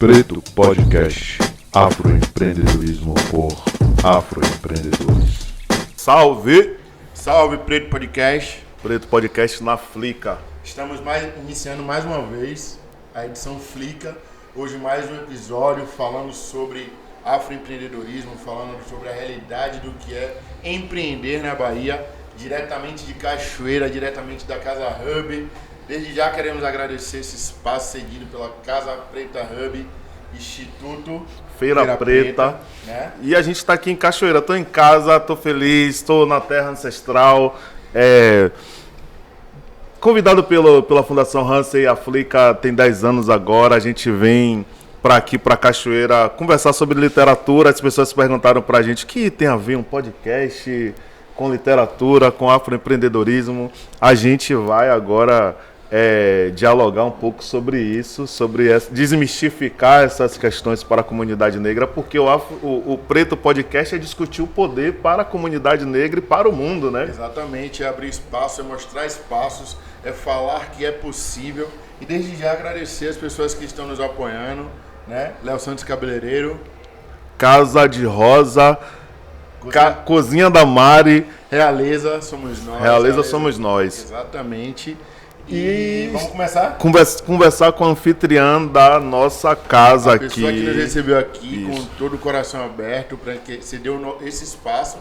Preto Podcast, afroempreendedorismo por afroempreendedores. Salve! Salve, Preto Podcast. Preto Podcast na Flica. Estamos iniciando mais uma vez a edição Flica. Hoje mais um episódio falando sobre afroempreendedorismo, falando sobre a realidade do que é empreender na Bahia, diretamente de Cachoeira, diretamente da Casa Hub. Desde já queremos agradecer esse espaço cedido pela Casa Preta Hub, Instituto Feira Preta. Né? E a gente está aqui em Cachoeira. Estou em casa, estou feliz, estou na terra ancestral. Convidado pela Fundação Hansen, a Flica tem 10 anos agora. A gente vem para aqui, para Cachoeira, conversar sobre literatura. As pessoas perguntaram para a gente o que tem a ver um podcast com literatura, com afroempreendedorismo. A gente vai agora dialogar um pouco sobre isso, desmistificar essas questões para a comunidade negra, porque o Preto Podcast é discutir o poder para a comunidade negra e para o mundo, né? Exatamente, é abrir espaço, é mostrar espaços, é falar que é possível. E desde já agradecer as pessoas que estão nos apoiando, né? Léo Santos Cabeleireiro, Casa de Rosa, Cozinha da Mari, Realeza Somos Nós. Realeza Somos Nós. Exatamente. E vamos começar? Conversar com a anfitriã da nossa casa aqui. A pessoa que nos recebeu aqui Isso. com todo o coração aberto, para que se deu esse espaço,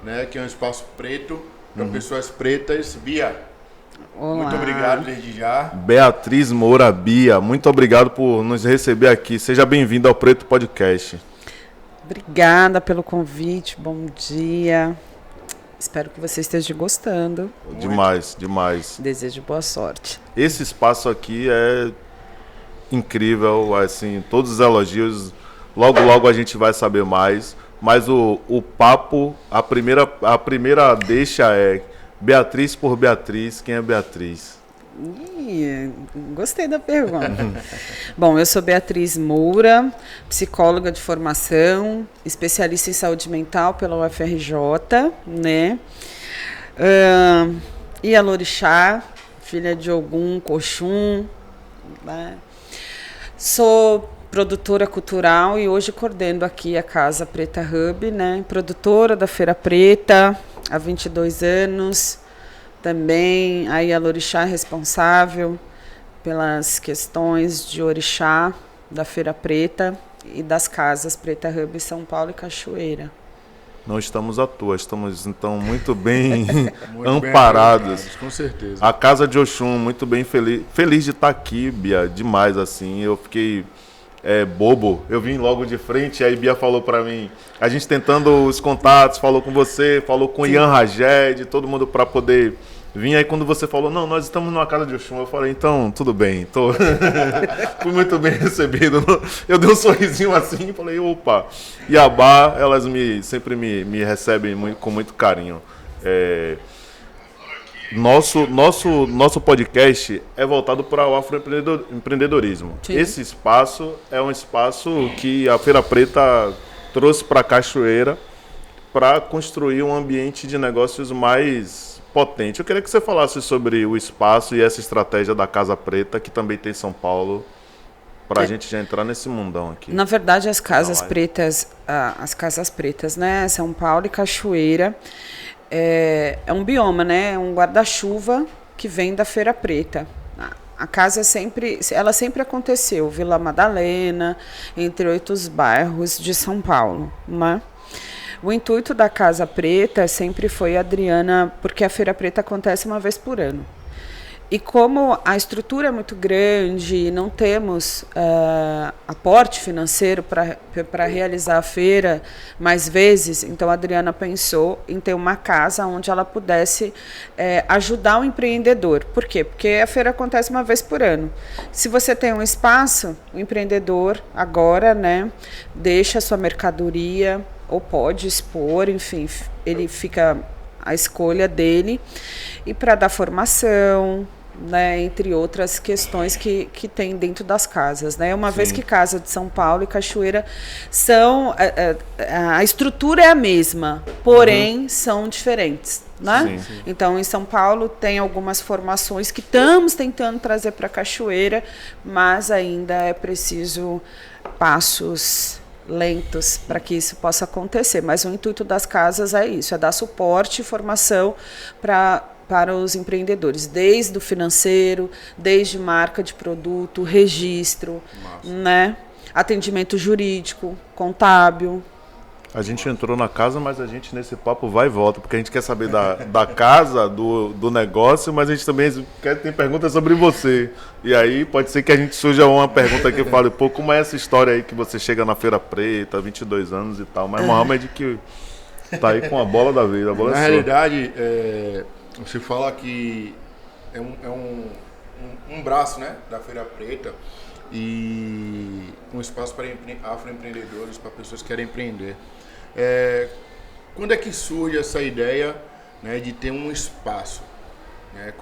né? Que é um espaço preto, para pessoas pretas. Bia, Olá. muito obrigado desde já. Beatriz Moura Bia, muito obrigado por nos receber aqui. Seja bem-vindo ao Preto Podcast. Obrigada pelo convite, bom dia. Espero que você esteja gostando. Demais, demais. Desejo boa sorte. Esse espaço aqui é incrível, assim, todos os elogios. Logo a gente vai saber mais. Mas o papo, a primeira deixa é Beatriz por Beatriz. Quem é Beatriz? Gostei da pergunta. Bom, eu sou Beatriz Moura, psicóloga de formação, especialista em saúde mental pela UFRJ, né? Ialorixá, filha de Ogum, Coxum, né? Sou produtora cultural e hoje coordeno aqui a Casa Preta Hub, né? Produtora da Feira Preta há 22 anos. Também a Ialorixá responsável pelas questões de orixá da Feira Preta e das casas Preta Hub São Paulo e Cachoeira. Não estamos à toa, estamos então muito bem amparados. Com certeza. A Casa de Oxum, muito bem feliz de estar aqui, Bia, demais assim. Eu fiquei bobo, eu vim logo de frente, aí Bia falou pra mim, a gente tentando os contatos, falou com você, falou com Ian Rajed, todo mundo pra poder vir. Aí quando você falou, não, nós estamos numa Casa de Oxum, eu falei, então, tudo bem, fui muito bem recebido. Eu dei um sorrisinho assim e falei, opa. E a Bá, elas sempre me recebem com muito carinho. Nosso podcast é voltado para o afroempreendedorismo. Sim. Esse espaço é um espaço que a Feira Preta trouxe para Cachoeira para construir um ambiente de negócios mais potente. Eu queria que você falasse sobre o espaço e essa estratégia da Casa Preta, que também tem em São Paulo, para a gente já entrar nesse mundão aqui. Na verdade, as casas pretas, né? São Paulo e Cachoeira. É um bioma, né? É um guarda-chuva que vem da Feira Preta. A casa sempre aconteceu, Vila Madalena, entre 8 bairros de São Paulo, né? O intuito da Casa Preta sempre foi, Adriana, porque a Feira Preta acontece uma vez por ano. E como a estrutura é muito grande e não temos aporte financeiro para realizar a feira mais vezes, então a Adriana pensou em ter uma casa onde ela pudesse ajudar o empreendedor. Por quê? Porque a feira acontece uma vez por ano. Se você tem um espaço, o empreendedor agora, né, deixa a sua mercadoria ou pode expor, enfim, ele fica a escolha dele, e para dar formação, né, entre outras questões que tem dentro das casas, né? Uma vez que Casa de São Paulo e Cachoeira são a estrutura é a mesma, porém são diferentes, né? Sim. Então em São Paulo tem algumas formações que estamos tentando trazer para Cachoeira, mas ainda é preciso passos lentos para que isso possa acontecer. Mas o intuito das casas é isso, é dar suporte e formação para os empreendedores, desde o financeiro, desde marca de produto, registro, né? Atendimento jurídico, contábil. A gente entrou na casa, mas a gente nesse papo vai e volta, porque a gente quer saber da casa, do negócio, mas a gente também tem perguntas sobre você. E aí pode ser que a gente surja uma pergunta que fale, pô, como é essa história aí que você chega na Feira Preta, 22 anos e tal, mas Mohamed que tá aí com a bola da vida, a bola é Na sua. realidade, você fala que é um braço, né, da Feira Preta e um espaço para afroempreendedores, para pessoas que querem empreender. Quando é que surge essa ideia, né, de ter um espaço? Né?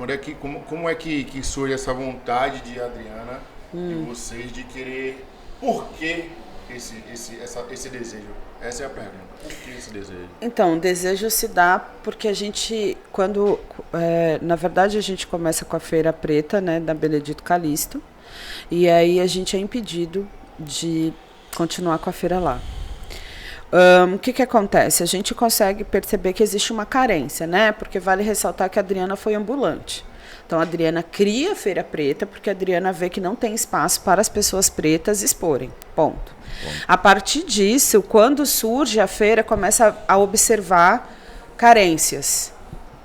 Como é que surge essa vontade de Adriana, de vocês, de querer... Por que esse desejo? Essa é a pergunta. Por que esse desejo? Então, o desejo se dá porque a gente, na verdade, a gente começa com a Feira Preta, né, da Benedito Calixto, e aí a gente é impedido de continuar com a feira lá. O que acontece? A gente consegue perceber que existe uma carência, né? Porque vale ressaltar que a Adriana foi ambulante. Então, a Adriana cria a Feira Preta porque a Adriana vê que não tem espaço para as pessoas pretas exporem. Ponto. A partir disso, quando surge a feira, começa a observar carências,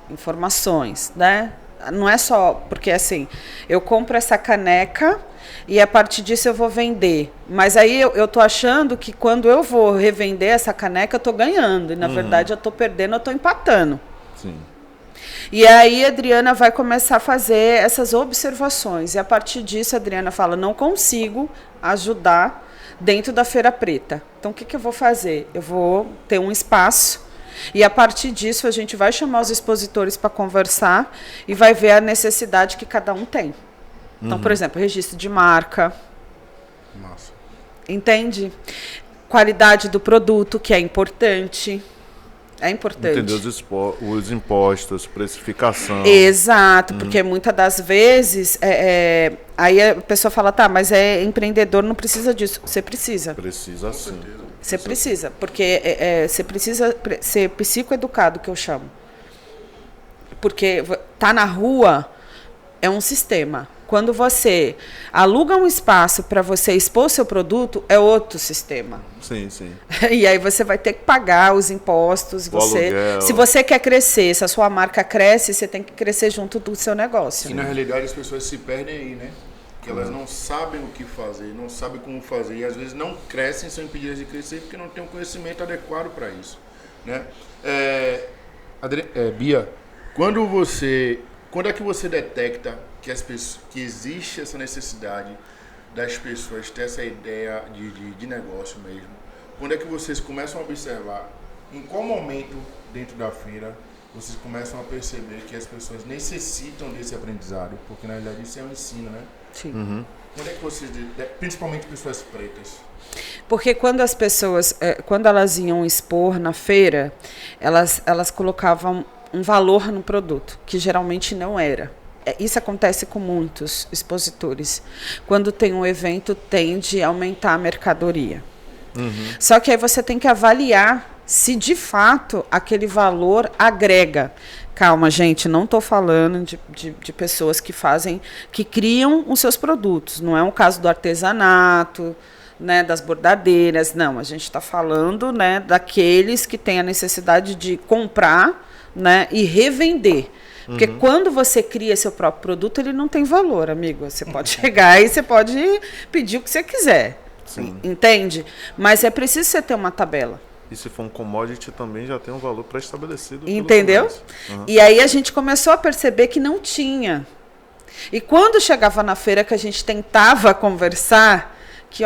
informações, né? Não é só porque, assim, eu compro essa caneca e a partir disso eu vou vender. Mas aí eu tô achando que quando eu vou revender essa caneca, eu tô ganhando. E, na verdade, eu tô perdendo, eu tô empatando. Sim. E aí a Adriana vai começar a fazer essas observações. E a partir disso a Adriana fala, não consigo ajudar dentro da Feira Preta. Então o que eu vou fazer? Eu vou ter um espaço e a partir disso a gente vai chamar os expositores para conversar e vai ver a necessidade que cada um tem. Então, por exemplo, registro de marca. Massa. Entende? Qualidade do produto, que é importante. É importante. Entender os impostos, precificação. Exato, porque muitas das vezes aí a pessoa fala, tá, mas empreendedor não precisa disso. Você precisa. Precisa sim. Você precisa, porque você precisa ser psicoeducado, que eu chamo. Porque tá na rua é um sistema. Quando você aluga um espaço para você expor seu produto, é outro sistema. Sim, sim. E aí você vai ter que pagar os impostos. Aluguel. Se você quer crescer, se a sua marca cresce, você tem que crescer junto do seu negócio. E na realidade as pessoas se perdem aí, né? Que elas não sabem o que fazer, não sabem como fazer. E às vezes não crescem, são impedidas de crescer porque não tem um conhecimento adequado para isso. Né? Bia, quando é que você detecta que existe essa necessidade das pessoas ter essa ideia de negócio mesmo? Quando é que vocês começam a observar, em qual momento dentro da feira vocês começam a perceber que as pessoas necessitam desse aprendizado? Porque na realidade isso é um ensino, né? Sim. Quando é que vocês, principalmente pessoas pretas? Porque quando as pessoas, quando elas iam expor na feira, elas colocavam um valor no produto, que geralmente não era. Isso acontece com muitos expositores. Quando tem um evento, tende a aumentar a mercadoria. Só que aí você tem que avaliar se de fato aquele valor agrega. Calma, gente, não estou falando de pessoas que criam os seus produtos. Não é um caso do artesanato, né, das bordadeiras. Não, a gente está falando, né, daqueles que têm a necessidade de comprar, né, e revender. Porque quando você cria seu próprio produto, ele não tem valor, amigo. Você pode chegar e você pode pedir o que você quiser. Sim. Entende? Mas é preciso você ter uma tabela. E se for um commodity também já tem um valor pré-estabelecido. Entendeu? E aí a gente começou a perceber que não tinha. E quando chegava na feira que a gente tentava conversar, que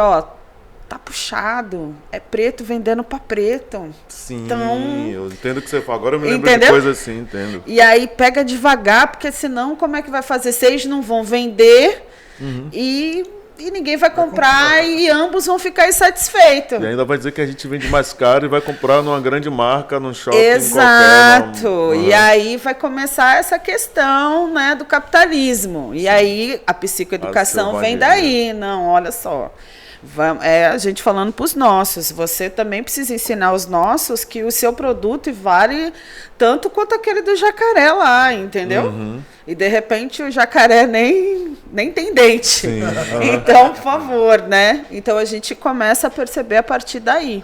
tá puxado. É preto vendendo para preto. Sim, Então, eu entendo o que você fala. Agora eu me lembro entendeu? de coisa assim, entendo. E aí pega devagar, porque senão como é que vai fazer? Vocês não vão vender e ninguém vai comprar e ambos vão ficar insatisfeitos. E ainda vai dizer que a gente vende mais caro e vai comprar numa grande marca, num shopping Exato. qualquer. E aí vai começar essa questão, né, do capitalismo. E aí a psicoeducação vem daí. Não, olha só. A gente falando para os nossos. Você também precisa ensinar os nossos que o seu produto vale tanto quanto aquele do jacaré lá, entendeu? E de repente o jacaré nem tem dente. Sim. Então, por favor, né? Então a gente começa a perceber a partir daí.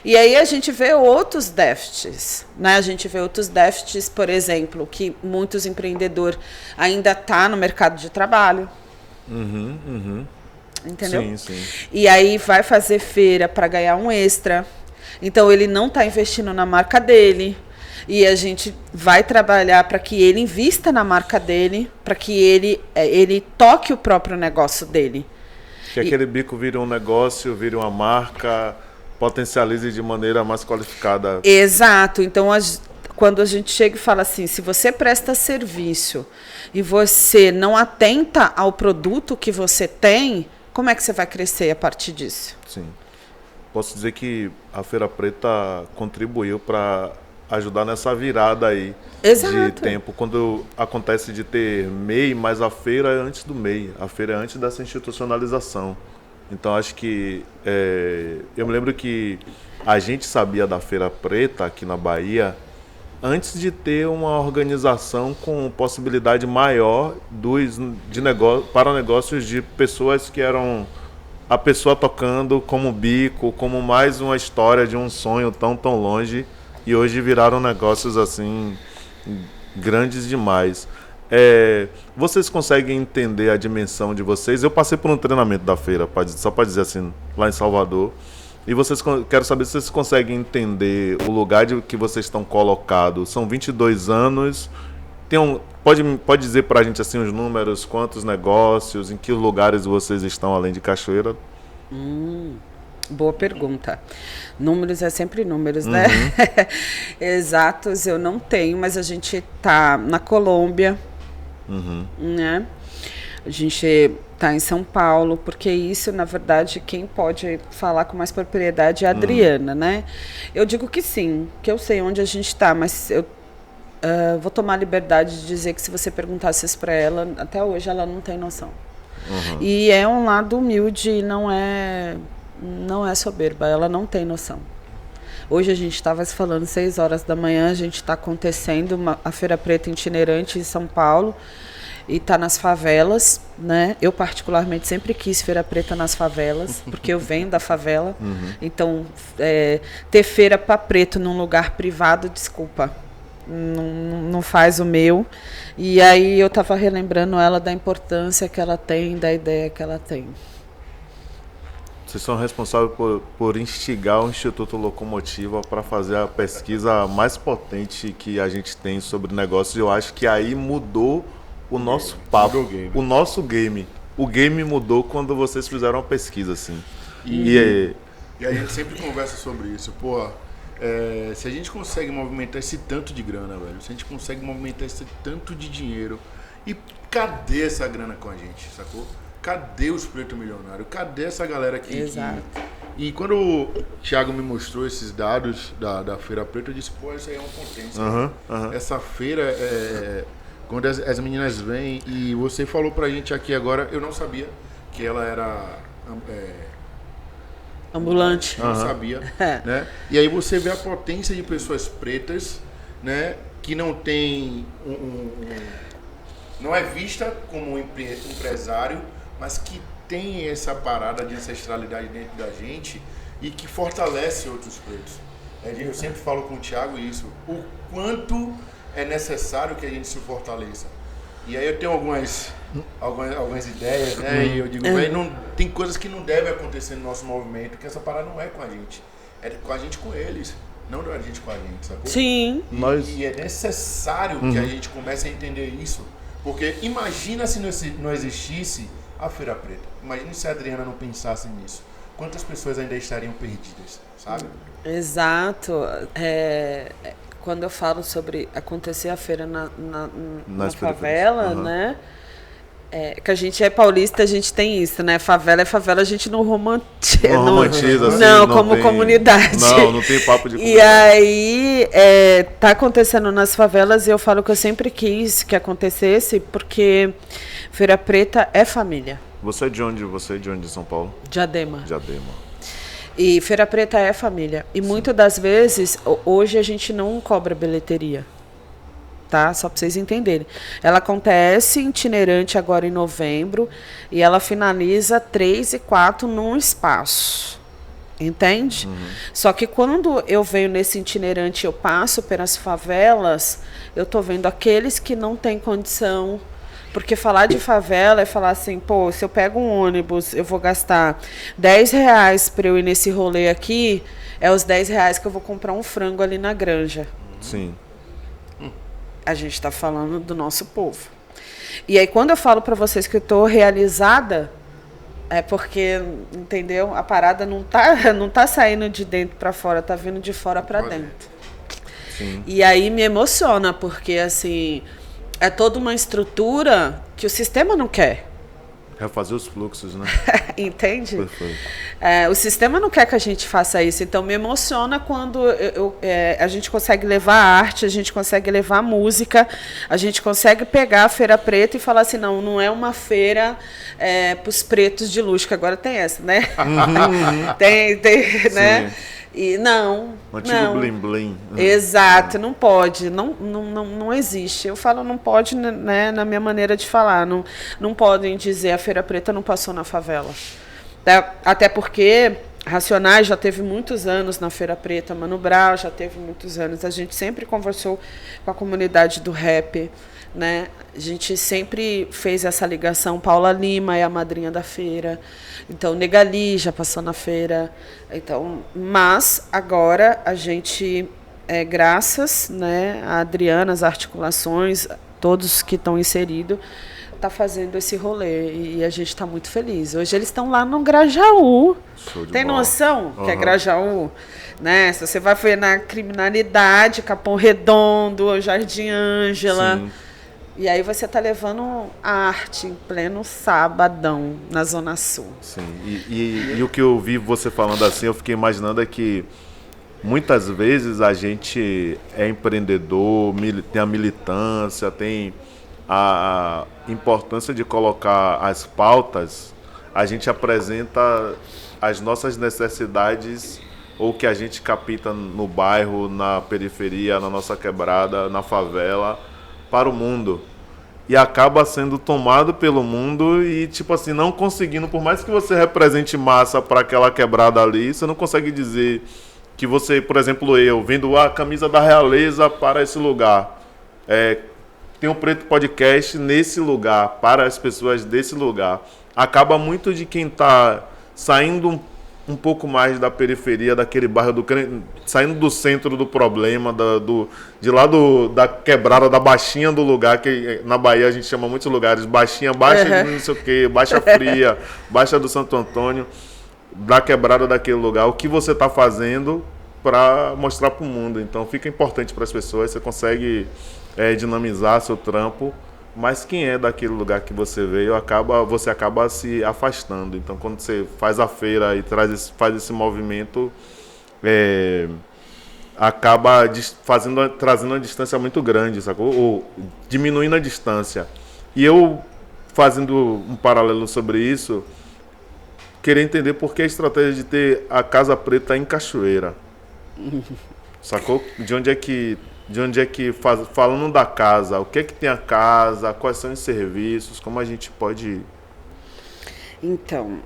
E aí a gente vê outros déficits, né? A gente vê outros déficits, por exemplo, que muitos empreendedores ainda estão no mercado de trabalho. Entendeu? Sim, sim. E aí vai fazer feira para ganhar um extra. Então ele não está investindo na marca dele. E a gente vai trabalhar para que ele invista na marca dele, para que ele toque o próprio negócio dele. Que aquele bico vire um negócio, vire uma marca, potencialize de maneira mais qualificada. Exato. Então, quando a gente chega e fala assim, se você presta serviço e você não atenta ao produto que você tem, como é que você vai crescer a partir disso? Sim. Posso dizer que a Feira Preta contribuiu para ajudar nessa virada aí de tempo. Quando acontece de ter MEI, mas a feira é antes do MEI, a feira é antes dessa institucionalização. Então acho que eu me lembro que a gente sabia da Feira Preta aqui na Bahia antes de ter uma organização com possibilidade maior para negócios de pessoas que eram a pessoa tocando como bico, como mais uma história de um sonho tão longe. E hoje viraram negócios assim grandes demais. Vocês conseguem entender a dimensão de vocês? Eu passei por um treinamento da feira, só para dizer assim, lá em Salvador. E quero saber se vocês conseguem entender o lugar de que vocês estão colocados. São 22 anos. Pode dizer para a gente assim os números, quantos negócios, em que lugares vocês estão além de Cachoeira? Boa pergunta. Números é sempre números, né? Exatos eu não tenho, mas a gente tá na Colômbia, né? A gente tá em São Paulo, porque isso, na verdade, quem pode falar com mais propriedade é a Adriana, né? Eu digo que sim, que eu sei onde a gente tá, mas eu vou tomar a liberdade de dizer que se você perguntasse isso para ela, até hoje ela não tem noção. E é um lado humilde, não é soberba, ela não tem noção. Hoje a gente estava se falando 6 horas da manhã, a gente está acontecendo a Feira Preta itinerante em São Paulo e está nas favelas, né? Eu particularmente sempre quis Feira Preta nas favelas, porque eu venho da favela. Então, ter feira para preto num lugar privado, desculpa, não faz o meu. E aí eu estava relembrando ela da importância que ela tem, da ideia que ela tem. Vocês são responsáveis por instigar o Instituto Locomotiva para fazer a pesquisa mais potente que a gente tem sobre negócios. Eu acho que aí mudou o nosso papo, o nosso game. O game mudou quando vocês fizeram a pesquisa, assim. E a gente sempre conversa sobre isso. Pô, se a gente consegue movimentar esse tanto de grana, velho, se a gente consegue movimentar esse tanto de dinheiro, e cadê essa grana com a gente, sacou? Cadê os pretos milionários? Cadê essa galera aqui? Exato. E quando o Thiago me mostrou esses dados da Feira Preta, eu disse, pô, isso aí é uma potência. Essa feira, quando as meninas vêm, e você falou pra gente aqui agora, eu não sabia que ela era ambulante. Não sabia. Né? E aí você vê a potência de pessoas pretas, né, que não tem não é vista como um empresário, mas que tem essa parada de ancestralidade dentro da gente e que fortalece outros pretos. Eu sempre falo com o Thiago isso, o quanto é necessário que a gente se fortaleça. E aí eu tenho algumas ideias, né? E eu digo, véio, tem coisas que não devem acontecer no nosso movimento, que essa parada não é com a gente. É com a gente com eles, não é a gente com a gente, sacou? Sim. E é necessário que a gente comece a entender isso. Porque imagina se não existisse a Feira Preta. Imagina se a Adriana não pensasse nisso. quantas pessoas ainda estariam perdidas, sabe? Exato. Quando eu falo sobre acontecer a feira na favela, né? Que a gente é paulista, a gente tem isso, né? Favela é favela, a gente não romantiza. Não romantiza, assim, não como tem, comunidade. Não tem papo de comunidade. E aí, tá acontecendo nas favelas e eu falo que eu sempre quis que acontecesse, porque Feira Preta é família. Você é de onde? De São Paulo? Diadema. Diadema. E Feira Preta é família. E muitas das vezes, hoje a gente não cobra bilheteria. Tá? Só para vocês entenderem. Ela acontece itinerante agora em novembro e ela finaliza 3 e 4 num espaço. Entende? Só que quando eu venho nesse itinerante, eu passo pelas favelas, eu tô vendo aqueles que não têm condição. Porque falar de favela é falar assim, pô, se eu pego um ônibus, eu vou gastar R$10 para eu ir nesse rolê aqui, é os R$10 que eu vou comprar um frango ali na granja. Sim. A gente está falando do nosso povo. E aí, quando eu falo para vocês que eu estou realizada, é porque, entendeu? A parada não tá saindo de dentro para fora, tá vindo de fora para dentro. Sim. E aí me emociona, porque, assim, é toda uma estrutura que o sistema não quer. Refazer os fluxos, né? Entende? Perfeito. O sistema não quer que a gente faça isso. Então, me emociona quando a gente consegue levar a arte, a gente consegue levar a música, a gente consegue pegar a Feira Preta e falar assim, não é uma feira para os pretos de luxo, que agora tem essa, né? tem né? E não. Antigo blim-blim. Exato, não pode, não existe. Eu falo não pode, né, na minha maneira de falar. Não podem dizer a Feira Preta não passou na favela. Até porque Racionais já teve muitos anos na Feira Preta, Mano Brown já teve muitos anos. A gente sempre conversou com a comunidade do rap, né? A gente sempre fez essa ligação. Paula Lima é a madrinha da feira. Então, Negali já passou na feira. Então, mas agora a gente, graças, né, a Adriana, as articulações, todos que estão inseridos, está fazendo esse rolê e a gente está muito feliz. Hoje eles estão lá no Grajaú. Tem noção que é Grajaú? Né? Se você vai ver na criminalidade, Capão Redondo, Jardim Ângela. Sim. E aí você está levando a arte em pleno sabadão na Zona Sul. Sim, e o que eu vi você falando assim, eu fiquei imaginando é que muitas vezes a gente é empreendedor, tem a militância, tem a importância de colocar as pautas, a gente apresenta as nossas necessidades ou que a gente capta no bairro, na periferia, na nossa quebrada, na favela, para o mundo. E acaba sendo tomado pelo mundo e, tipo assim, não conseguindo, por mais que você represente massa para aquela quebrada ali, você não consegue dizer que você, por exemplo, eu, vendo a camisa da realeza para esse lugar, tem um Preto Podcast nesse lugar, para as pessoas desse lugar. Acaba muito de quem está saindo um pouco mais da periferia, daquele bairro, saindo do centro do problema, de lá da quebrada, da baixinha do lugar, que na Bahia a gente chama muitos lugares, baixinha, baixa de não sei o quê, baixa fria, baixa do Santo Antônio, da quebrada daquele lugar, o que você está fazendo para mostrar para o mundo. Então fica importante para as pessoas, você consegue dinamizar seu trampo, mas quem é daquele lugar que você veio, você acaba se afastando. Então, quando você faz a feira e faz esse movimento, acaba trazendo uma distância muito grande, sacou? Ou diminuindo a distância. E eu, fazendo um paralelo sobre isso, queria entender por que a estratégia de ter a Casa Preta em Cachoeira. Sacou? De onde é que falando da casa, o que é que tem a casa, quais são os serviços, como a gente pode... Então,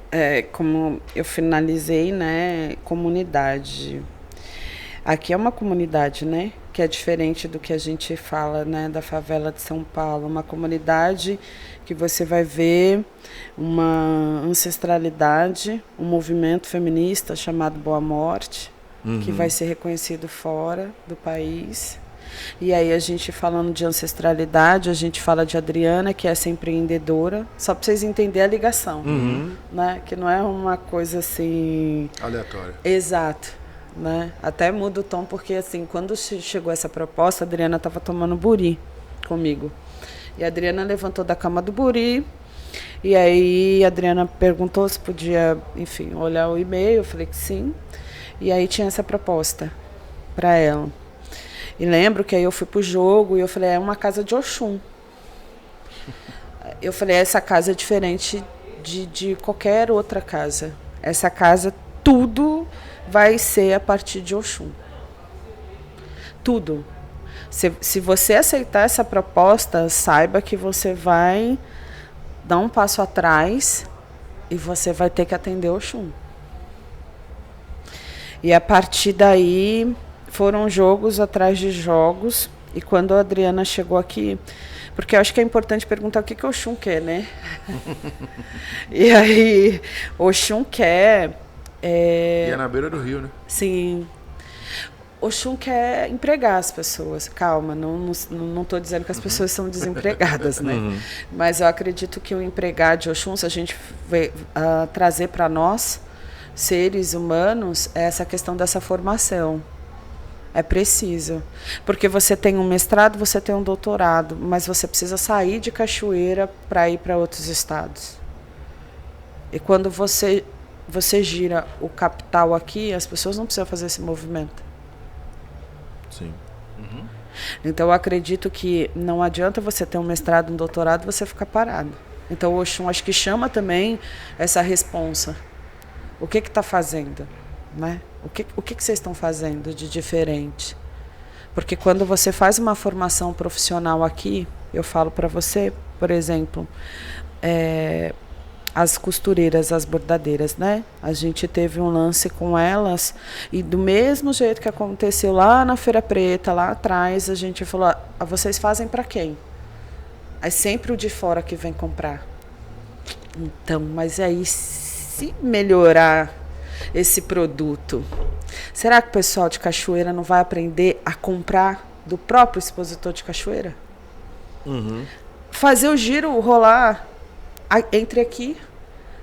como eu finalizei, né, comunidade. Aqui é uma comunidade, né, que é diferente do que a gente fala, né, da favela de São Paulo. Uma comunidade que você vai ver uma ancestralidade, um movimento feminista chamado Boa Morte, que vai ser reconhecido fora do país. E aí a gente falando de ancestralidade, a gente fala de Adriana, que é essa empreendedora, só para vocês entenderem a ligação, né? Que não é uma coisa assim... Aleatório. Exato. Né? Até muda o tom, porque assim, quando chegou essa proposta, a Adriana estava tomando buri comigo. E a Adriana levantou da cama do buri, e aí a Adriana perguntou se podia, enfim, olhar o e-mail, eu falei que sim. E aí tinha essa proposta para ela. E lembro que aí eu fui pro jogo e eu falei, é uma casa de Oxum. Eu falei, essa casa é diferente de qualquer outra casa. Essa casa, tudo vai ser a partir de Oxum. Tudo. Se você aceitar essa proposta, saiba que você vai dar um passo atrás e você vai ter que atender Oxum. E a partir daí foram jogos atrás de jogos. E quando a Adriana chegou aqui, porque eu acho que é importante perguntar o que Oxum quer, né? E aí, Oxum quer... E é na beira do rio, né? Sim. Oxum quer empregar as pessoas. Calma, não estou dizendo que as pessoas são desempregadas, né? Mas eu acredito que o empregar de Oxum, se a gente trazer para nós, seres humanos, é essa questão dessa formação. É preciso. Porque você tem um mestrado, você tem um doutorado, mas você precisa sair de Cachoeira para ir para outros estados. E quando você gira o capital aqui, as pessoas não precisam fazer esse movimento. Sim. Então eu acredito que não adianta você ter um mestrado, um doutorado, você ficar parado. Então o Oxum acho que chama também essa responsa. O que está fazendo? Né? O que vocês estão fazendo de diferente? Porque quando você faz uma formação profissional aqui, eu falo para você, por exemplo, as costureiras, as bordadeiras, né? A gente teve um lance com elas e do mesmo jeito que aconteceu lá na Feira Preta, lá atrás, a gente falou, vocês fazem para quem? É sempre o de fora que vem comprar. Então, mas aí se melhorar esse produto, será que o pessoal de Cachoeira não vai aprender a comprar do próprio expositor de Cachoeira? Fazer o giro rolar entre aqui,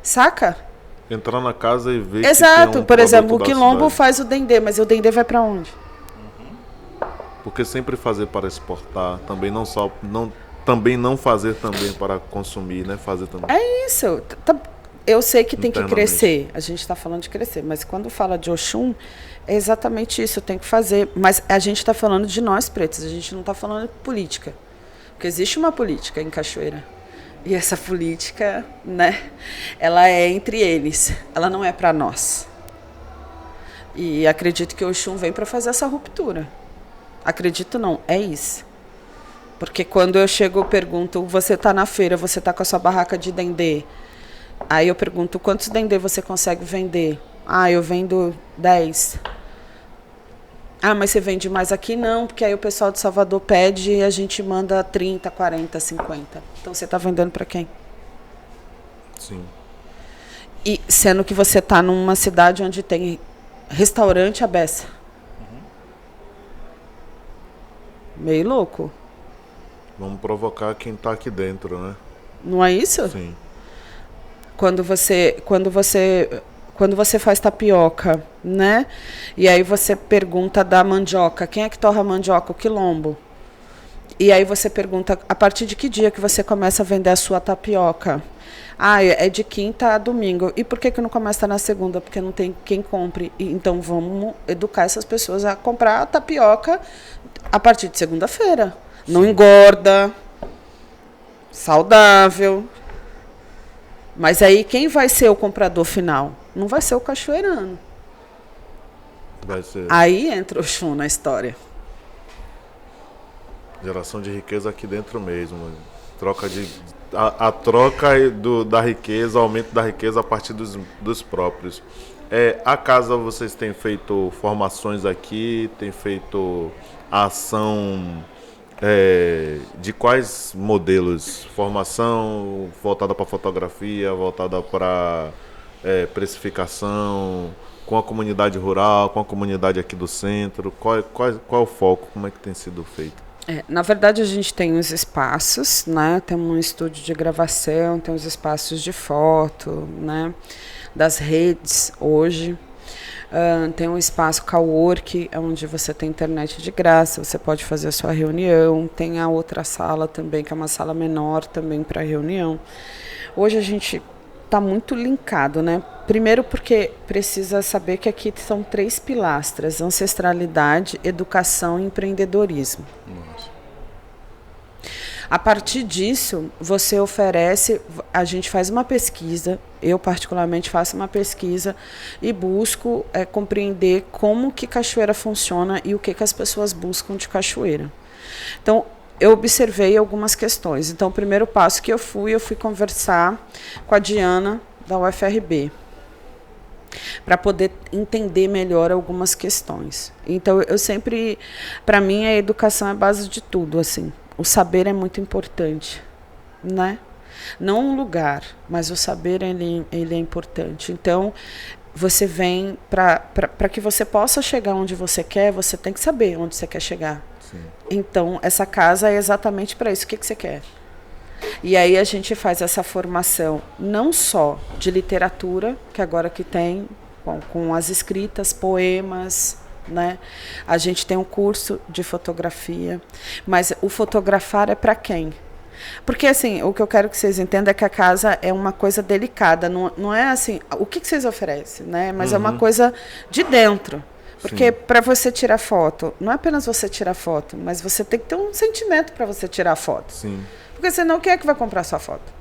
saca? Entrar na casa e ver. Exato, que tem um por exemplo, o produto da Quilombo cidade. faz o dendê, mas o dendê vai para onde? Porque sempre fazer para exportar, também também não fazer também para consumir, né? Fazer também. É isso. Eu sei que tem que Internamente. crescer. A gente está falando de crescer, mas quando fala de Oxum, é exatamente isso. Tem que fazer. Mas a gente está falando de nós pretos. A gente não está falando de política, porque existe uma política em Cachoeira. E essa política, né? Ela é entre eles. Ela não é para nós. E acredito que o Oxum vem para fazer essa ruptura. Acredito não, é isso. Porque quando eu chego, eu pergunto, você está na feira, você está com a sua barraca de dendê. Aí eu pergunto, quantos dendê você consegue vender? Eu vendo 10. Mas você vende mais aqui? Não, porque aí o pessoal de Salvador pede e a gente manda 30, 40, 50. Então você está vendendo para quem? Sim. E sendo que você está numa cidade onde tem restaurante à beça. Meio louco. Vamos provocar quem está aqui dentro, né? Não é isso? Sim. Quando você faz tapioca, né? E aí você pergunta da mandioca, quem é que torra a mandioca? O Quilombo. E aí você pergunta, a partir de que dia que você começa a vender a sua tapioca? É de quinta a domingo. E por que não começa na segunda? Porque não tem quem compre. Então vamos educar essas pessoas a comprar a tapioca a partir de segunda-feira. Não engorda, saudável. Mas aí quem vai ser o comprador final? Não vai ser o cachoeirano. Vai ser Aí entra o Oxum na história. geração de riqueza aqui dentro mesmo. A troca da riqueza, aumento da riqueza a partir dos próprios. A casa, vocês têm feito formações aqui, têm feito ação de quais modelos? Formação voltada para fotografia, voltada para precificação, com a comunidade rural, com a comunidade aqui do centro? Qual é o foco? Como é que tem sido feito? Na verdade, a gente tem os espaços, né? Tem um estúdio de gravação, tem os espaços de foto, né? Das redes hoje. Tem um espaço cowork, onde você tem internet de graça, você pode fazer a sua reunião. Tem a outra sala também, que é uma sala menor também para reunião. Hoje a gente está muito linkado, né? Primeiro porque precisa saber que aqui são 3 pilastras: ancestralidade, educação e empreendedorismo. Nossa. A partir disso, você oferece, a gente faz uma pesquisa, eu particularmente faço uma pesquisa e busco compreender como que Cachoeira funciona e o que as pessoas buscam de Cachoeira. Então, eu observei algumas questões. Então, o primeiro passo que eu fui conversar com a Diana, da UFRB, para poder entender melhor algumas questões. Então, eu sempre, para mim, a educação é a base de tudo, assim. O saber é muito importante, né? Não um lugar, mas o saber ele é importante. Então, você vem para que você possa chegar onde você quer, você tem que saber onde você quer chegar. Sim. Então, essa casa é exatamente para isso. O que você quer? E aí a gente faz essa formação não só de literatura, que agora que tem, com as escritas, poemas, né? A gente tem um curso de fotografia, mas o fotografar é para quem? Porque assim, o que eu quero que vocês entendam é que a casa é uma coisa delicada, não é assim, o que vocês oferecem, né? Mas é uma coisa de dentro. Porque para você tirar foto, não é apenas você tirar foto, mas você tem que ter um sentimento para você tirar a foto. Sim. Porque senão quem é que vai comprar sua foto?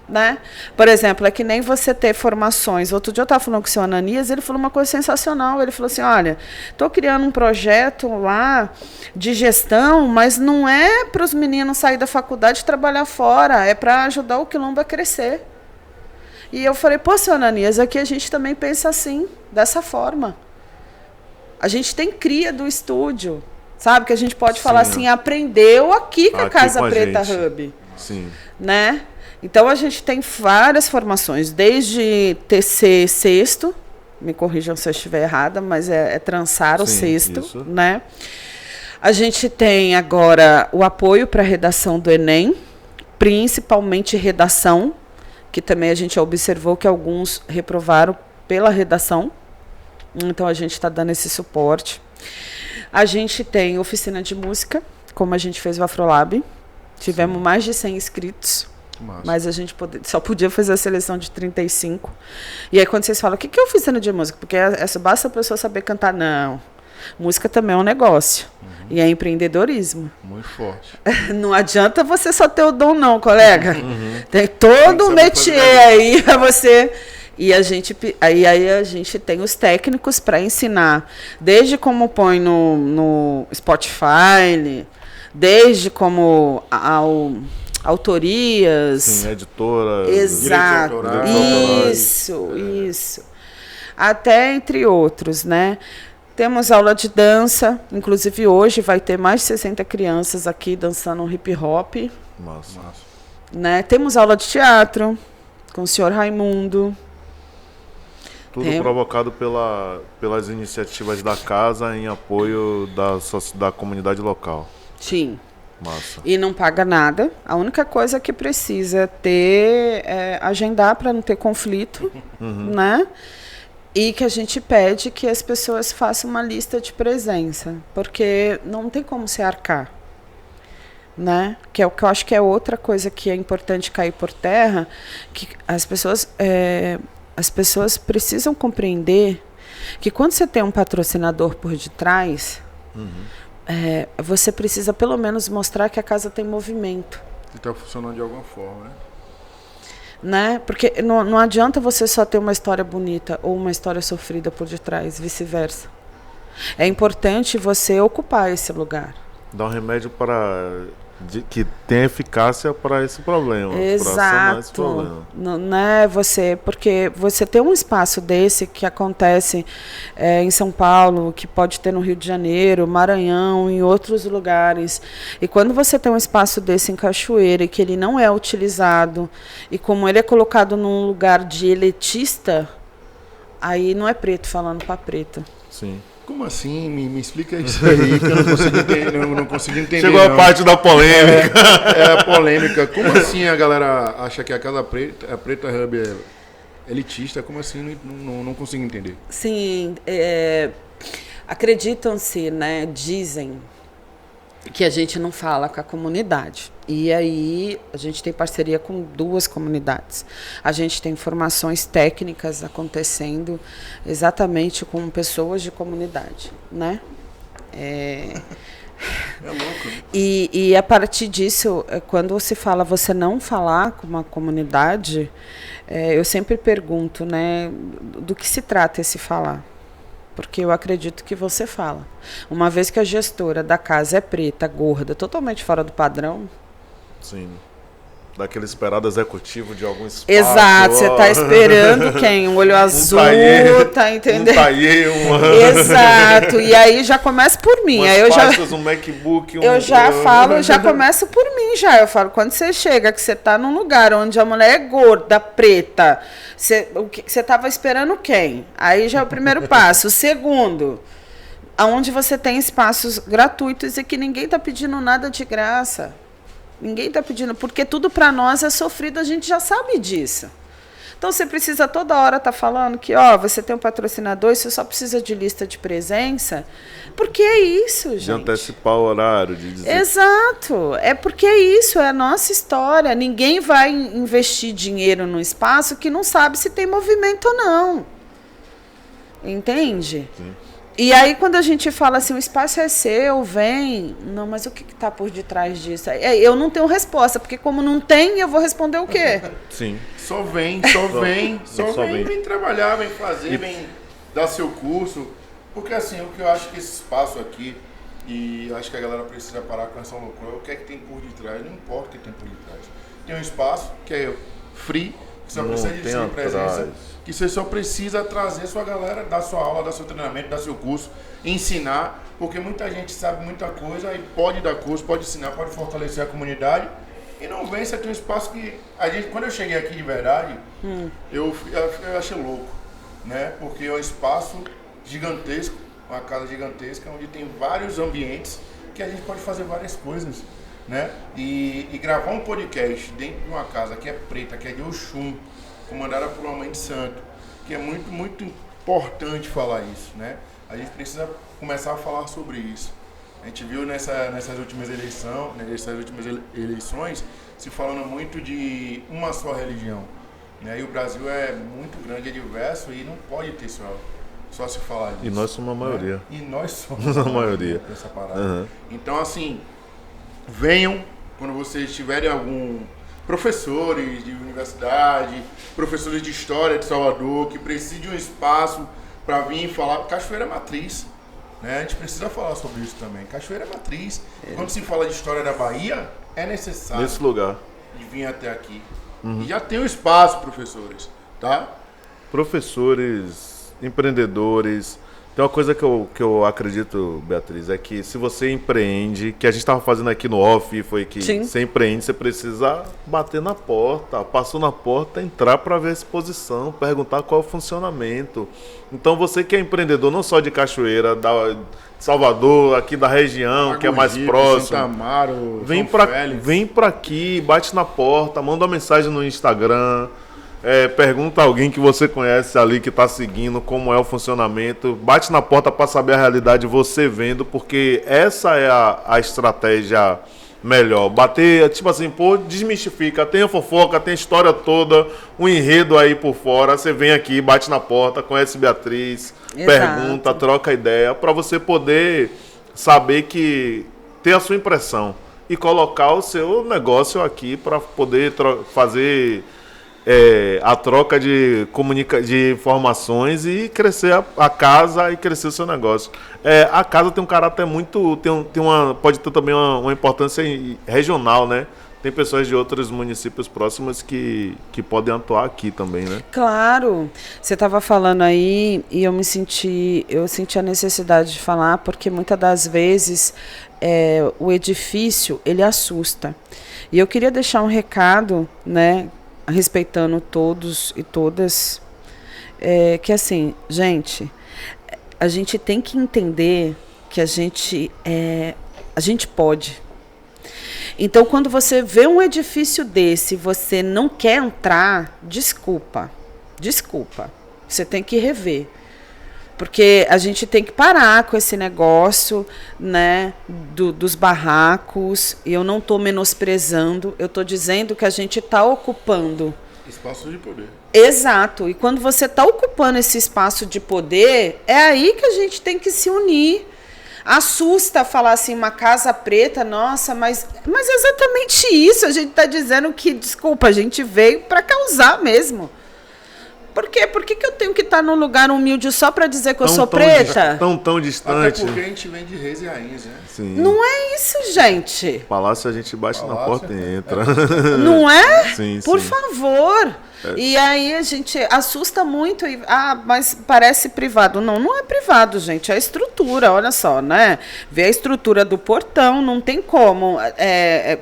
Né? Por exemplo, é que nem você ter formações. Outro dia eu estava falando com o senhor Ananias, ele falou uma coisa sensacional. Ele falou assim, olha, estou criando um projeto lá de gestão, mas não é para os meninos sair da faculdade e trabalhar fora, é para ajudar o Quilombo a crescer. E eu falei, pô, senhor Ananias, aqui a gente também pensa assim, dessa forma. A gente tem cria do estúdio, sabe? Que a gente pode falar assim, aprendeu aqui com a Casa Preta Hub. Sim. Né? Então, a gente tem várias formações, desde tecer cesto, me corrijam se eu estiver errada, mas é trançar o cesto, isso. Né? A gente tem agora o apoio para a redação do Enem, principalmente redação, que também a gente observou que alguns reprovaram pela redação, então a gente está dando esse suporte. A gente tem oficina de música, como a gente fez o Afrolab, tivemos mais de 100 inscritos. Massa. Mas a gente só podia fazer a seleção de 35. E aí quando vocês falam, o que é oficina de música? Porque basta a pessoa saber cantar. Não. Música também é um negócio. E é empreendedorismo. Muito forte. Não adianta você só ter o dom não, colega. Tem todo um métier aí para você. E a gente tem os técnicos para ensinar. Desde como põe no Spotify, desde como autorias. Sim, editora. Exato. Isso. Até entre outros, né? Temos aula de dança. Inclusive hoje vai ter mais de 60 crianças aqui dançando hip hop. Massa. Né? Temos aula de teatro com o senhor Raimundo. Tudo provocado pelas iniciativas da casa em apoio da comunidade local. Sim. Massa. E não paga nada. A única coisa que precisa agendar para não ter conflito, né? E que a gente pede que as pessoas façam uma lista de presença, porque não tem como se arcar, né? Que é o que eu acho que é outra coisa que é importante cair por terra, que as pessoas precisam compreender que quando você tem um patrocinador por detrás, você precisa pelo menos mostrar que a casa tem movimento. E está funcionando de alguma forma, né? Porque não adianta você só ter uma história bonita ou uma história sofrida por detrás, vice-versa. É importante você ocupar esse lugar. Dar um remédio para Que tem eficácia para esse problema. Pra sanar esse Exato. problema. Não é você, porque você tem um espaço desse que acontece em São Paulo, que pode ter no Rio de Janeiro, Maranhão, em outros lugares. E quando você tem um espaço desse em Cachoeira e que ele não é utilizado, e como ele é colocado num lugar de elitista, aí não é preto falando para preto. Sim. Como assim? Me explica isso aí, que eu não consigo entender. Chegou a não. parte da polêmica. É a polêmica. Como assim a galera acha que a Casa Preta, a Preta Hub é elitista? Como assim? Não consigo entender. Sim, acreditam-se, né, dizem que a gente não fala com a comunidade. E aí a gente tem parceria com 2 comunidades. A gente tem formações técnicas acontecendo exatamente com pessoas de comunidade, né? É louco, né? E a partir disso, quando se fala você não falar com uma comunidade, eu sempre pergunto, né, do que se trata esse falar? Porque eu acredito que você fala. Uma vez que a gestora da casa é preta, gorda, totalmente fora do padrão. Sim. Daquele esperado executivo de algum espaço. Exato, você está esperando quem? Um olho azul, tá entendendo? Um tailleur, Exato, e aí já começa por mim. umas Aí eu já, pastas, um MacBook, eu já começo por mim já. Eu falo, quando você chega, que você está num lugar onde a mulher é gorda, preta, você estava esperando quem? Aí já é o primeiro passo. O segundo, aonde você tem espaços gratuitos e que ninguém está pedindo nada de graça. Ninguém está pedindo, porque tudo para nós é sofrido, a gente já sabe disso. Então você precisa toda hora estar falando que você tem um patrocinador e você só precisa de lista de presença. Porque é isso, gente. De antecipar o horário, de dizer. Exato. É porque é isso, é a nossa história. Ninguém vai investir dinheiro no espaço que não sabe se tem movimento ou não. Entende? Sim. E aí, quando a gente fala assim, o espaço é seu, vem. Não, mas o que está por detrás disso? Eu não tenho resposta, porque como não tem, eu vou responder o quê? Sim. Só vem, vem trabalhar, vem fazer, vem dar seu curso. Porque assim, o que eu acho que esse espaço aqui, e eu acho que a galera precisa parar com essa loucura, o que é que tem por detrás? Não importa o que tem por detrás. Tem um espaço que é free, que só precisa de sua presença, que você só precisa trazer sua galera, dar sua aula, dar seu treinamento, dar seu curso, ensinar, porque muita gente sabe muita coisa e pode dar curso, pode ensinar, pode fortalecer a comunidade. E não vem, você tem um espaço que a gente, quando eu cheguei aqui de verdade, eu achei louco, né? Porque é um espaço gigantesco, uma casa gigantesca, onde tem vários ambientes que a gente pode fazer várias coisas, né? E gravar um podcast dentro de uma casa que é preta, que é de Oxum, comandada por uma mãe de santo, que é muito, muito importante falar isso, né? A gente precisa começar a falar sobre isso. A gente viu nessas últimas eleições se falando muito de uma só religião, né? E o Brasil é muito grande, é diverso e não pode ter só se falar disso. E nós somos a maioria. Né? E nós somos a maioria dessa parada. Então, assim, venham quando vocês tiverem algum professores de universidade, professores de história de Salvador, que precisem de um espaço para vir falar. Cachoeira é matriz, né? A gente precisa falar sobre isso também. Cachoeira é matriz. Quando se fala de história da Bahia, é necessário nesse lugar de vir até aqui. E já tem um espaço, professores, tá? Professores, empreendedores. Tem uma coisa que eu acredito, Beatriz, é que se você empreende, que a gente estava fazendo aqui no off, foi que Sim. você empreende, você precisa bater na porta, passou na porta, entrar para ver a exposição, perguntar qual é o funcionamento. Então você que é empreendedor, não só de Cachoeira, de Salvador, aqui da região, que é mais próximo, Santa Amaro, vem para aqui, bate na porta, manda uma mensagem no Instagram. Pergunta a alguém que você conhece ali, que está seguindo, como é o funcionamento. Bate na porta para saber a realidade, você vendo, porque essa é a estratégia melhor. Bater, tipo assim, desmistifica. Tem a fofoca, tem a história toda, um enredo aí por fora. Você vem aqui, bate na porta, conhece Beatriz, Exato. Pergunta, troca ideia, para você poder saber ter a sua impressão e colocar o seu negócio aqui para poder fazer a troca de informações e crescer a casa e crescer o seu negócio. A casa tem um caráter muito... pode ter também uma importância regional, né? Tem pessoas de outros municípios próximos que podem atuar aqui também, né? Claro. Você estava falando aí e eu senti a necessidade de falar, porque muitas das vezes o edifício, ele assusta. E eu queria deixar um recado, né, respeitando todos e todas, que assim, gente, a gente tem que entender que a gente pode. Então, quando você vê um edifício desse e você não quer entrar, desculpa. Você tem que rever. Porque a gente tem que parar com esse negócio, né, dos barracos. E eu não estou menosprezando, eu estou dizendo que a gente está ocupando espaço de poder. Exato. E quando você está ocupando esse espaço de poder, é aí que a gente tem que se unir. Assusta falar assim, uma casa preta, nossa, mas é exatamente isso. A gente está dizendo que, desculpa, a gente veio para causar mesmo. Por quê? Por que eu tenho que estar num lugar humilde só para dizer que eu sou preta? Tão distante. Até porque a gente vem de reis e rainhas, né? Sim. Não é isso, gente. Palácio a gente bate na porta e entra. Não é? Sim, Por sim. favor. E aí a gente assusta muito. Mas parece privado. Não é privado, gente. É a estrutura, olha só, né? Vê a estrutura do portão, não tem como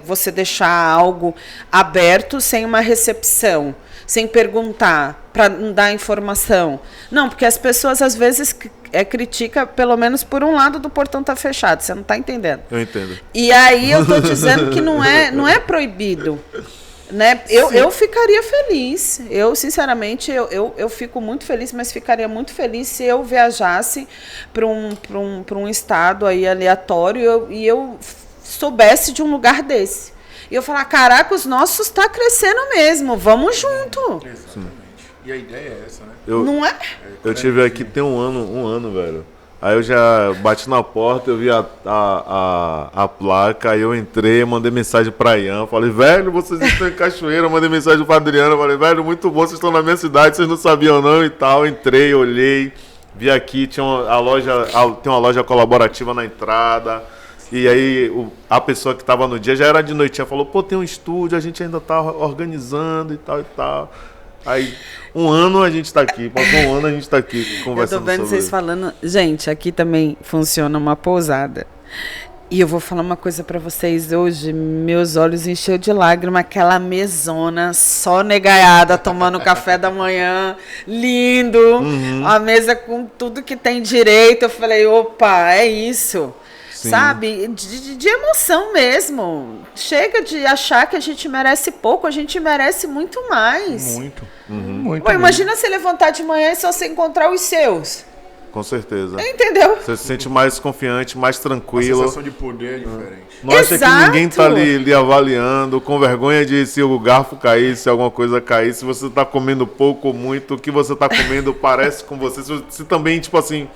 você deixar algo aberto sem uma recepção. Sem perguntar, para não dar informação. Não, porque as pessoas às vezes criticam, pelo menos por um lado do portão tá fechado, você não está entendendo. Eu entendo. E aí eu estou dizendo que não é proibido. Né? Eu ficaria feliz. Eu, sinceramente, eu fico muito feliz, mas ficaria muito feliz se eu viajasse para um estado aí aleatório e eu soubesse de um lugar desse. E eu falar, caraca, os nossos tá crescendo mesmo, vamos junto. Exatamente. E a ideia é essa, né? Não é? Eu tive aqui tem um ano, velho. Aí eu já bati na porta, eu vi a placa, aí eu entrei, mandei mensagem pra Ian, falei, velho, vocês estão em Cachoeira, mandei mensagem pra Adriana, falei, velho, muito bom, vocês estão na minha cidade, vocês não sabiam não e tal. Entrei, olhei, vi aqui, tem uma loja colaborativa na entrada. E aí a pessoa que estava no dia já era de noitinha, falou, pô, tem um estúdio, a gente ainda tá organizando e tal e tal. Aí, um ano a gente tá aqui, passou um ano a gente tá aqui conversando. Eu tô vendo vocês falando, gente, aqui também funciona uma pousada. E eu vou falar uma coisa para vocês hoje, meus olhos encheu de lágrima, aquela mesona só negaiada, tomando café da manhã, lindo, a mesa com tudo que tem direito. Eu falei, opa, é isso. Sim. Sabe? De emoção mesmo. Chega de achar que a gente merece pouco, a gente merece muito mais. Muito. Pô, imagina você levantar de manhã e só você encontrar os seus. Com certeza. Entendeu? Você se sente mais confiante, mais tranquilo. A sensação de poder é diferente. Não acha que ninguém tá ali avaliando, com vergonha de se o garfo cair, se alguma coisa cair, se você tá comendo pouco ou muito, o que você tá comendo parece com você. Se também, tipo assim...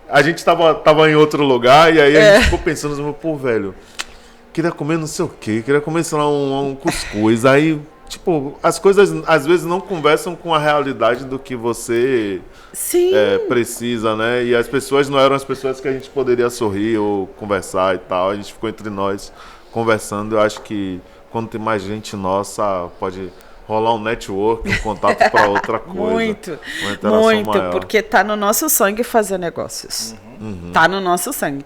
A gente tava em outro lugar e aí a gente ficou pensando, pô, velho, queria comer não sei o quê, queria comer, sei lá, um cuscuz. Aí, tipo, as coisas às vezes não conversam com a realidade do que você precisa, né? E as pessoas não eram as pessoas que a gente poderia sorrir ou conversar e tal. A gente ficou entre nós conversando. Eu acho que quando tem mais gente nossa, pode... rolar um network, um contato para outra coisa. Muito, maior. Porque tá no nosso sangue fazer negócios. Tá no nosso sangue.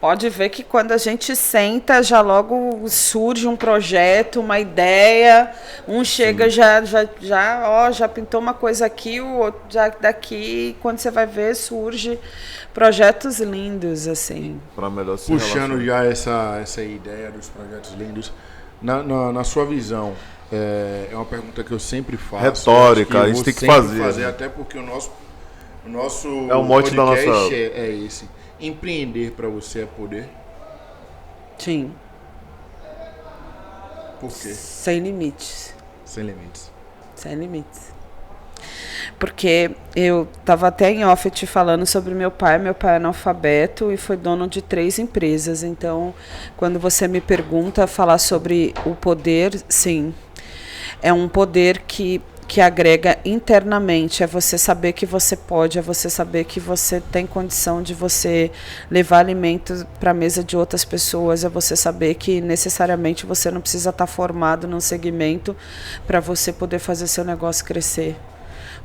Pode ver que quando a gente senta, já logo surge um projeto, uma ideia, um chega, já pintou uma coisa aqui, o outro já daqui, quando você vai ver, surge projetos lindos, assim. Para melhor se puxando já essa ideia dos projetos lindos, na sua visão, é uma pergunta que eu sempre faço. Retórica, a gente tem que fazer. Até porque o nosso é o mote podcast da nossa... é esse. Empreender para você é poder? Sim. Por quê? Sem limites. Sem limites. Sem limites. Porque eu estava até em off te falando sobre meu pai é analfabeto e foi dono de 3 empresas. Então, quando você me pergunta falar sobre o poder, sim. é um poder que agrega internamente, é você saber que você pode, é você saber que você tem condição de você levar alimento para a mesa de outras pessoas, é você saber que necessariamente você não precisa estar formado num segmento para você poder fazer seu negócio crescer.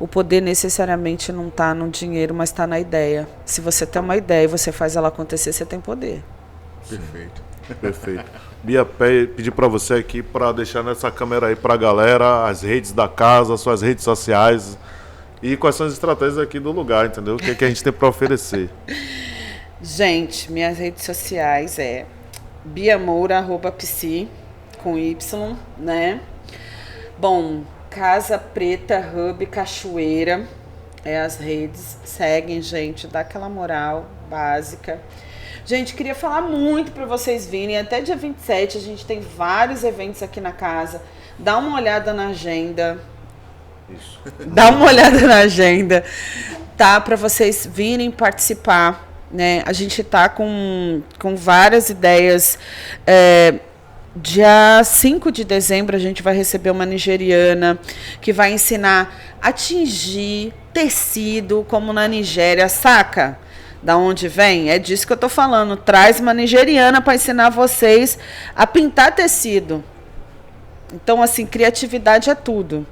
O poder necessariamente não está no dinheiro, mas está na ideia. Se você tem uma ideia e você faz ela acontecer, você tem poder. Perfeito. Perfeito. Bia, pedir para você aqui para deixar nessa câmera aí para a galera as redes da casa, suas redes sociais e quais são as estratégias aqui do lugar, entendeu? O que, que a gente tem para oferecer. Gente, minhas redes sociais é biamoura@psi com Y, né? Bom, Casa Preta Hub Cachoeira é as redes. Seguem, gente, dá aquela moral básica. Gente, queria falar muito para vocês virem. Até dia 27 a gente tem vários eventos aqui na casa. Dá uma olhada na agenda. Isso. Dá uma olhada na agenda, tá? Para vocês virem participar, né? A gente tá com várias ideias. Dia 5 de dezembro a gente vai receber uma nigeriana que vai ensinar a tingir tecido como na Nigéria, saca? Da onde vem? É disso que eu tô falando. Traz uma nigeriana para ensinar vocês a pintar tecido. Então, assim, criatividade é tudo.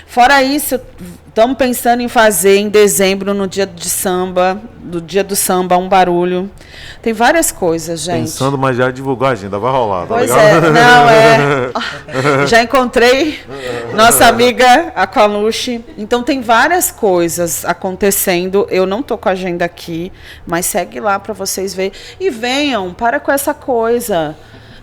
Fora isso, estamos pensando em fazer em dezembro, no dia de samba, do dia do samba, um barulho. Tem várias coisas, gente. Pensando, mas já divulgou a agenda, vai rolar, tá Pois ligado? não, já encontrei nossa amiga Aqualuche. Então tem várias coisas acontecendo. Eu não tô com a agenda aqui, mas segue lá para vocês verem. E venham, para com essa coisa.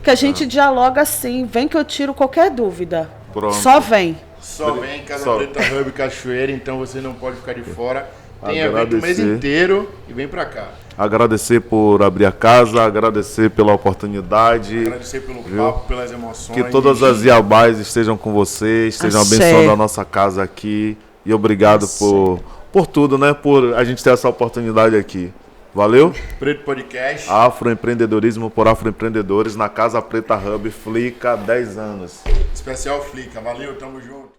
Que a gente dialoga assim. Vem que eu tiro qualquer dúvida. Pronto. Só vem. Só vem Casa Só. Preta Hub Cachoeira, então você não pode ficar de fora. Tem evento Agradecer. o mês inteiro e vem pra cá. Agradecer por abrir a casa, agradecer pela oportunidade. Agradecer pelo papo, pelas emoções. Que todas as Iabás estejam com vocês, estejam Axé. abençoando a nossa casa aqui. E obrigado por tudo, né? Por a gente ter essa oportunidade aqui. Valeu? Preto Podcast. Afroempreendedorismo por afroempreendedores na Casa Preta Hub, Flica, 10 anos. Especial Flica. Valeu, tamo junto.